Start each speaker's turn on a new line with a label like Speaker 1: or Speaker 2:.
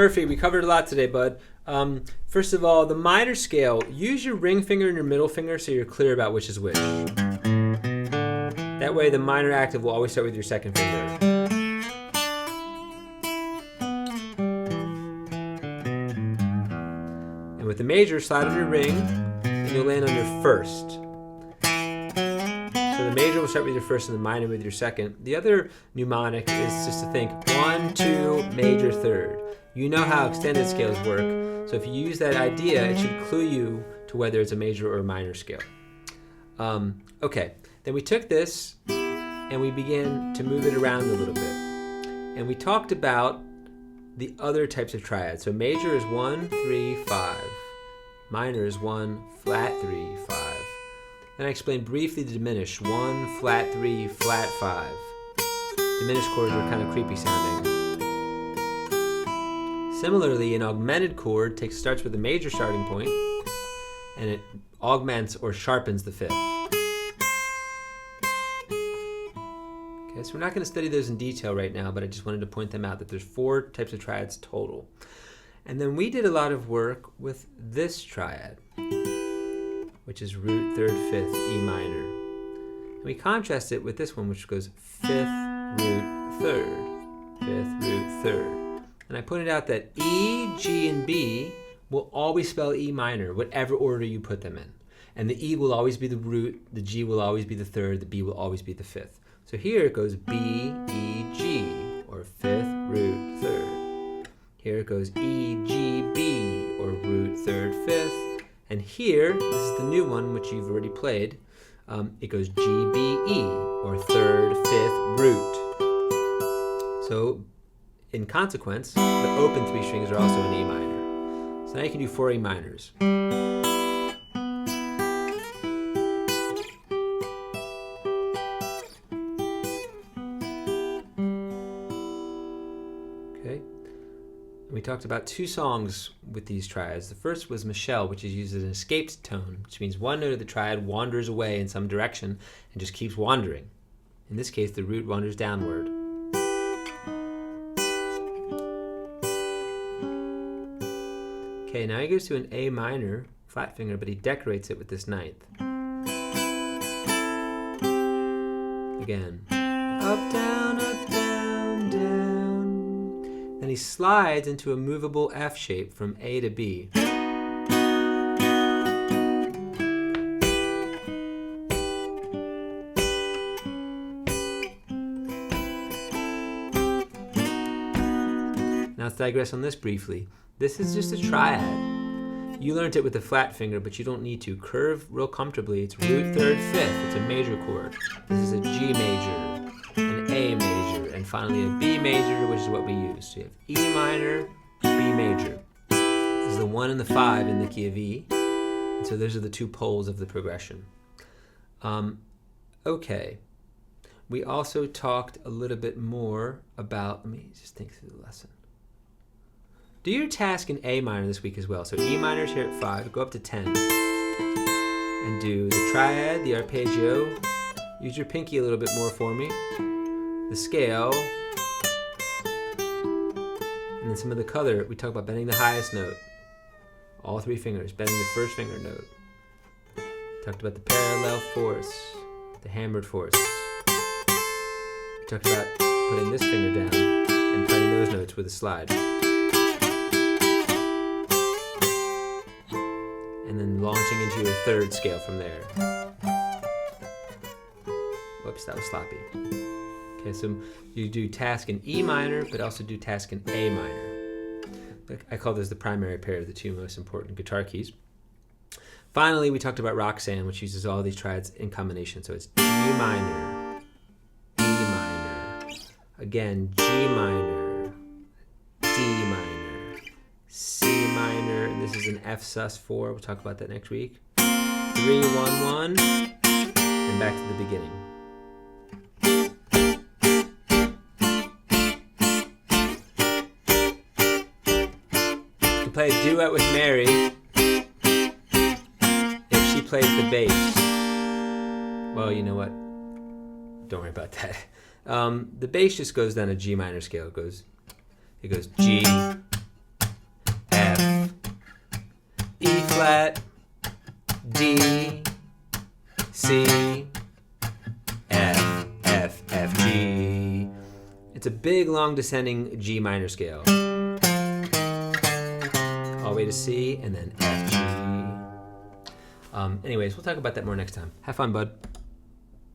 Speaker 1: Murphy, we covered a lot today, bud. First of all, the minor scale, use your ring finger and your middle finger so you're clear about which is which. That way the minor octave will always start with your second finger. And with the major, slide on your ring, and you'll land on your first. So the major will start with your first and the minor with your second. The other mnemonic is just to think 1, 2, major, third. You know how extended scales work, so if you use that idea, it should clue you to whether it's a major or a minor scale. Okay, then we took this and we began to move it around a little bit. And we talked about the other types of triads. So major is 1, 3, 5. Minor is 1, flat 3, 5. Then I explained briefly the diminished, 1, flat 3, flat 5. Diminished chords are kind of creepy sounding. Similarly, an augmented chord starts with a major starting point, and it augments or sharpens the fifth. Okay, so we're not going to study those in detail right now, but I just wanted to point them out that there's 4 types of triads total. And then we did a lot of work with this triad, which is root, 3rd, 5th, E minor. And we contrast it with this one, which goes 5th, root, 3rd, 5th, root, 3rd. And I pointed out that E, G, and B will always spell E minor, whatever order you put them in. And the E will always be the root, the G will always be the 3rd, the B will always be the 5th. So here it goes B, E, G, or 5th, root, 3rd. Here it goes E, G, B, or root, 3rd, 5th. And here, this is the new one, which you've already played, it goes G, B, E, or 3rd, 5th, root. So, in consequence, the open 3 strings are also in E minor. So now you can do 4 E minors. Okay. And we talked about 2 songs with these triads. The first was Michelle, which is used as an escaped tone, which means one note of the triad wanders away in some direction and just keeps wandering. In this case, the root wanders downward. Okay, now he goes to an A minor, flat finger, but he decorates it with this 9th. Again. Up, down, down. Then he slides into a movable F shape from A to B. Now let's digress on this briefly. This is just a triad. You learned it with the flat finger, but you don't need to. Curve real comfortably. It's root, 3rd, 5th. It's a major chord. This is a G major, an A major, and finally a B major, which is what we use. So you have E minor, B major. This is the 1 and the 5 in the key of E. And so those are the 2 poles of the progression. Okay. We also talked a little bit more about, let me just think through the lesson. Do your task in A minor this week as well. So E minor is here at 5, go up to 10. And do the triad, the arpeggio. Use your pinky a little bit more for me. The scale. And then some of the color. We talk about bending the highest note. All 3 fingers, bending the first finger note. Talked about the parallel force, the hammered force. We talked about putting this finger down and playing those notes with a slide. And then launching into your 3rd scale from there. Whoops, that was sloppy. Okay, so you do task in E minor, but also do task in A minor. I call this the primary pair of the 2 most important guitar keys. Finally, we talked about Roxanne, which uses all these triads in combination. So it's G minor, E minor, again, G minor, D minor, C minor, and this is an F sus4. We'll talk about that next week. 3, 1, 1, and back to the beginning. You can play a duet with Mary if she plays the bass. Well, you know what? Don't worry about that. The bass just goes down a G minor scale. It goes G, flat, D, C, F, F, F, G. It's a big, long descending G minor scale. All the way to C, and then F, G. Anyways, we'll talk about that more next time. Have fun, bud.